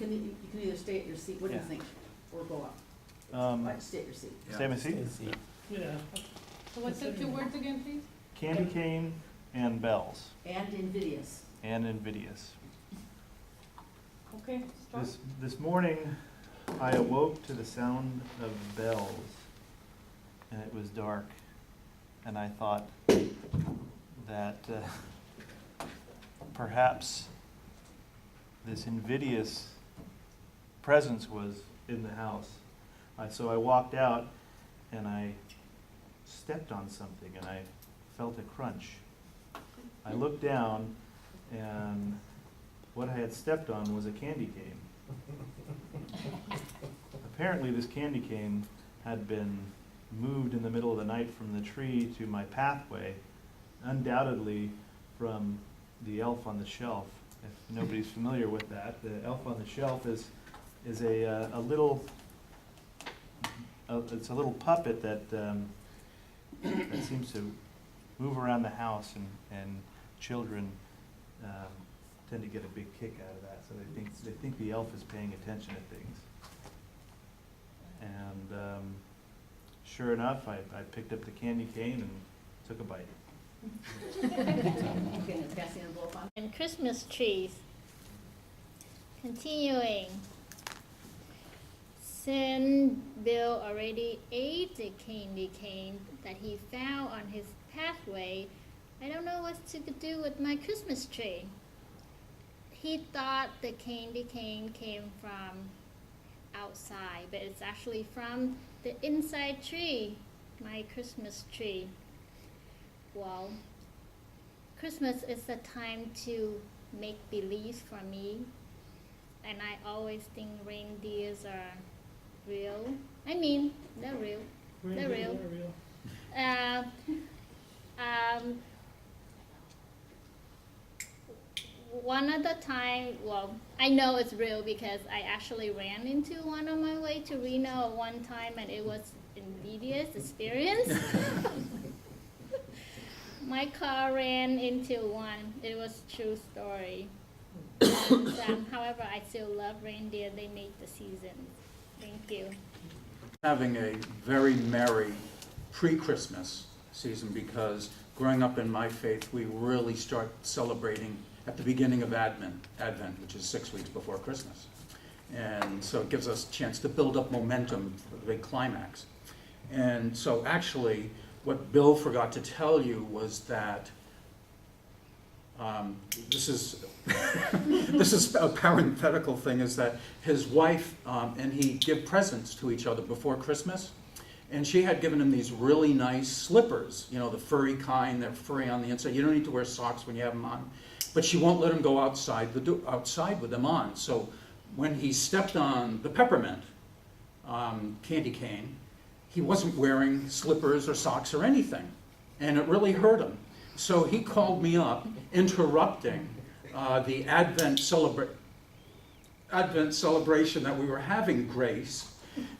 can either stay at your seat. What do you Yeah. think? Or go up? Stay at your seat. Stay in my seat? Yeah. So what's the two words again, please? Candy cane and bells, And invidious. and invidious. Okay, start. This morning, I awoke to the sound of bells, and it was dark, and I thought that perhaps this invidious presence was in the house. So I walked out, and I stepped on something, and I felt a crunch. I looked down, and what I had stepped on was a candy cane. Apparently this candy cane had been moved in the middle of the night from the tree to my pathway, undoubtedly from the elf on the shelf. If nobody's familiar with that, the elf on the shelf is a little it's a little puppet that that seems to move around the house, and children tend to get a big kick out of that. So they think the elf is paying attention to things. And sure enough, I picked up the candy cane and took a bite. Okay, passing the bowl on. And Christmas trees. Continuing. Since Bill already ate the candy cane that he found on his pathway, I don't know what to do with my Christmas tree. He thought the candy cane came from outside, but it's actually from the inside tree, my Christmas tree. Well, Christmas is a time to make believe for me, and I always think reindeers are real. I mean, they're real. They're real. One other time, well, I know it's real because I actually ran into one on my way to Reno one time, and it was an invidious experience. My car ran into one. It was a true story. And, however, I still love reindeer. They make the season. Thank you. Having a very merry pre-Christmas season, because growing up in my faith, we really start celebrating at the beginning of Advent, which is 6 weeks before Christmas. And so it gives us a chance to build up momentum for the big climax. And so actually, what Bill forgot to tell you was that this is this is a parenthetical thing, is that his wife and he give presents to each other before Christmas, and she had given him these really nice slippers, you know, the furry kind. They're furry on the inside. You don't need to wear socks when you have them on, but she won't let him go outside with them on. So when he stepped on the peppermint candy cane, he wasn't wearing slippers or socks or anything, and it really hurt him. So he called me up, interrupting the Advent celebration that we were having, Grace.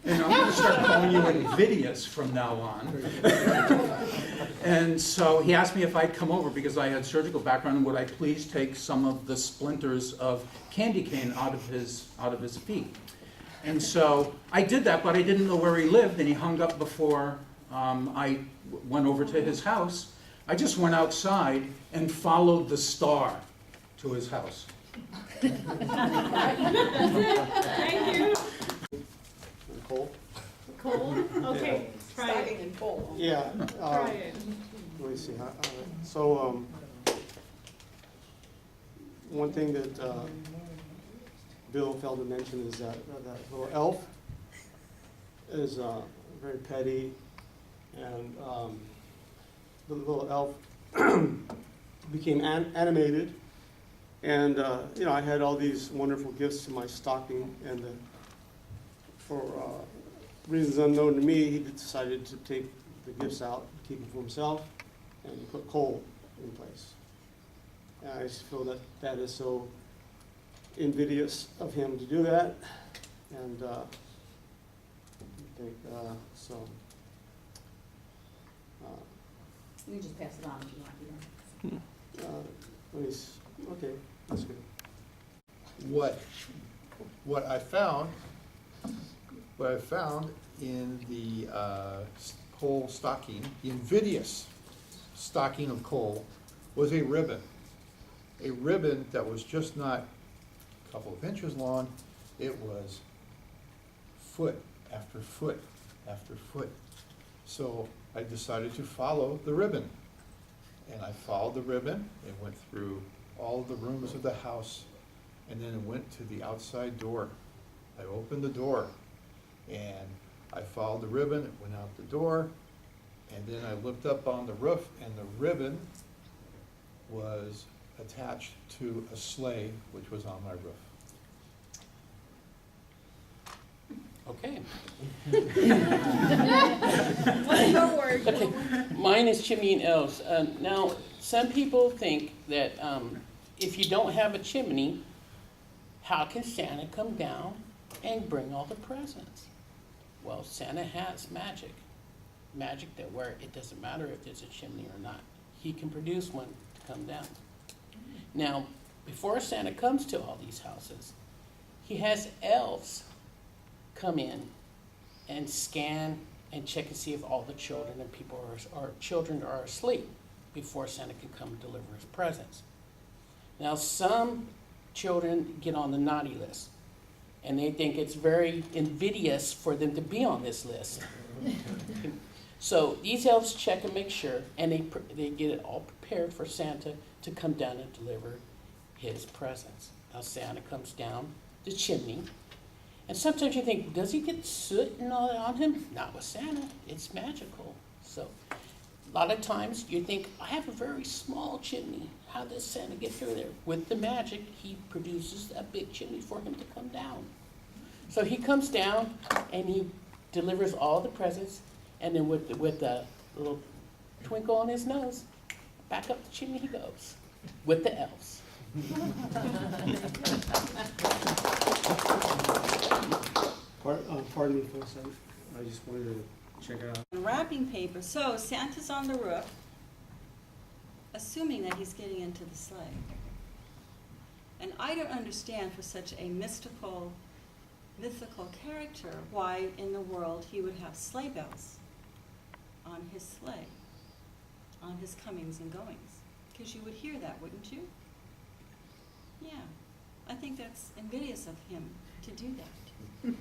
And I'm going to start calling you invidious from now on. And so he asked me if I'd come over because I had surgical background, and would I please take some of the splinters of candy cane out of his feet. And so I did that, but I didn't know where he lived, and he hung up before I went over to his house. I just went outside and followed the star to his house. Thank you. Cold? Cold? Okay, try Starting it. in cold. Yeah. Try it. Let me see. So, one thing that Bill failed to mention is that that little elf is very petty, and the little elf became animated, and you know, I had all these wonderful gifts in my stocking, and for reasons unknown to me, he decided to take the gifts out, keep them for himself, and he put coal in place. And I just feel that that is so invidious of him to do that, and I think so. You can just pass it on if you want. Okay, that's good. What what I found in the coal stocking, the invidious stocking of coal, was a ribbon. A ribbon that was just not a couple of inches long, it was foot after foot after foot. So I decided to follow the ribbon. And I followed the ribbon, it went through all the rooms of the house, and then it went to the outside door. I opened the door, and I followed the ribbon, it went out the door, and then I looked up on the roof, and the ribbon was attached to a sleigh which was on my roof. Okay. What's your word? Okay. Mine is chimney and elves. Now, some people think that if you don't have a chimney, how can Santa come down and bring all the presents? Well, Santa has magic. Magic that where it doesn't matter if there's a chimney or not. He can produce one to come down. Now, before Santa comes to all these houses, he has elves come in and scan and check and see if all the children and people children are asleep before Santa can come and deliver his presents. Now, some children get on the naughty list, and they think it's very invidious for them to be on this list. So these elves check and make sure, and they get it all prepared for Santa to come down and deliver his presents. Now Santa comes down the chimney, and sometimes you think, does he get soot and all that on him? Not with Santa, it's magical. So a lot of times you think, I have a very small chimney. How does Santa get through there? With the magic, he produces a big chimney for him to come down. So he comes down and he delivers all the presents, and then with a little twinkle on his nose, back up the chimney he goes with the elves. Pardon me for a second, I just wanted to check it out. Wrapping paper, so Santa's on the roof, assuming that he's getting into the sleigh. And I don't understand for such a mythical character why in the world he would have sleigh bells on his sleigh, on his comings and goings. Because you would hear that, wouldn't you? Yeah, I think that's invidious of him to do that.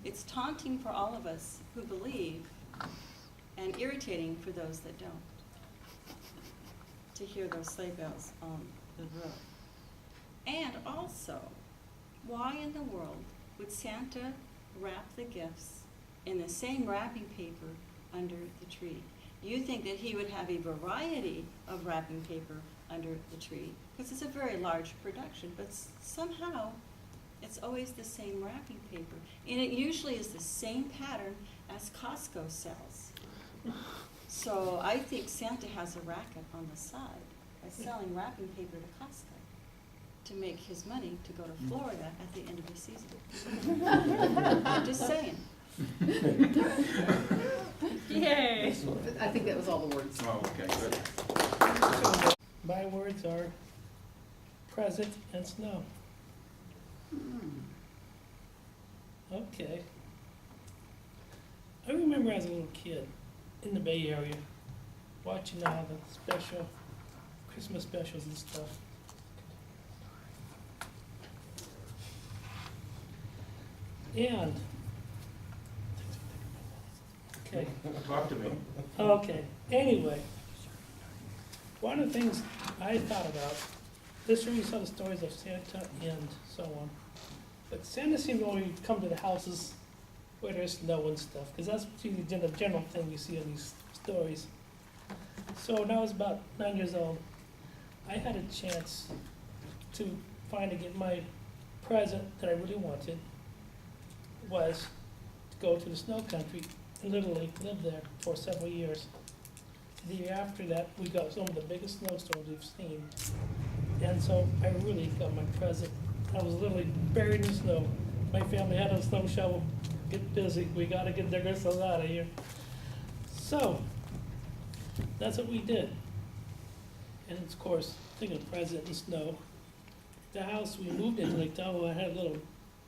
It's taunting for all of us who believe, and irritating for those that don't, to hear those sleigh bells on the roof. And also, why in the world would Santa wrap the gifts in the same wrapping paper under the tree? You think that he would have a variety of wrapping paper under the tree, because it's a very large production, but somehow it's always the same wrapping paper. And it usually is the same pattern as Costco sells. So I think Santa has a racket on the side by selling wrapping paper to Costco to make his money to go to Florida at the end of the season. I'm just saying. Yay. I think that was all the words. Oh, okay, good. My words are present and snow. Okay. I remember as a little kid in the Bay Area watching all the special Christmas specials and stuff. And okay. Talk to me. Okay, anyway, one of the things I thought about, this really saw the stories of Santa and so on, but Santa seemed to only come to the houses where there's snow and stuff, because that's usually the general thing you see in these stories. So when I was about 9 years old, I had a chance to finally get my present that I really wanted, was to go to the snow country and literally live there for several years. The year after that, we got some of the biggest snowstorms we've seen. And so I really got my present. I was literally buried in the snow. My family had a snow shovel. Get busy, we gotta get their ourselves out of here. So, that's what we did. And of course, thinking of present and snow, the house we moved into, like Tahoe, had a little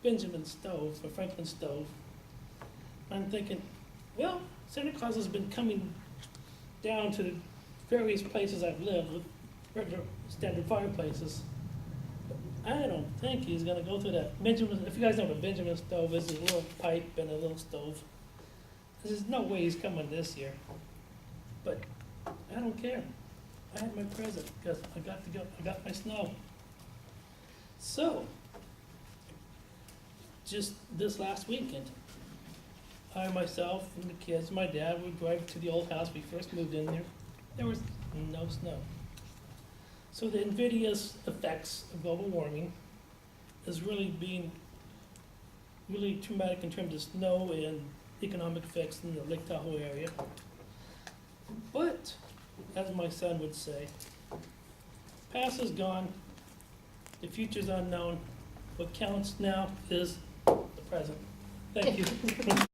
Benjamin stove, or Franklin stove. I'm thinking, well, Santa Claus has been coming down to the various places I've lived with regular standard fireplaces. I don't think he's gonna go through that Benjamin, if you guys know what a Benjamin stove is, a little pipe and a little stove. There's no way he's coming this year. But I don't care. I had my present, because I got my snow. So, just this last weekend, I, myself, and the kids, my dad, we drove to the old house we first moved in there. There was no snow. So the invidious effects of global warming is really being really traumatic in terms of snow and economic effects in the Lake Tahoe area. But, as my son would say, past is gone, the future's unknown. What counts now is the present. Thank you.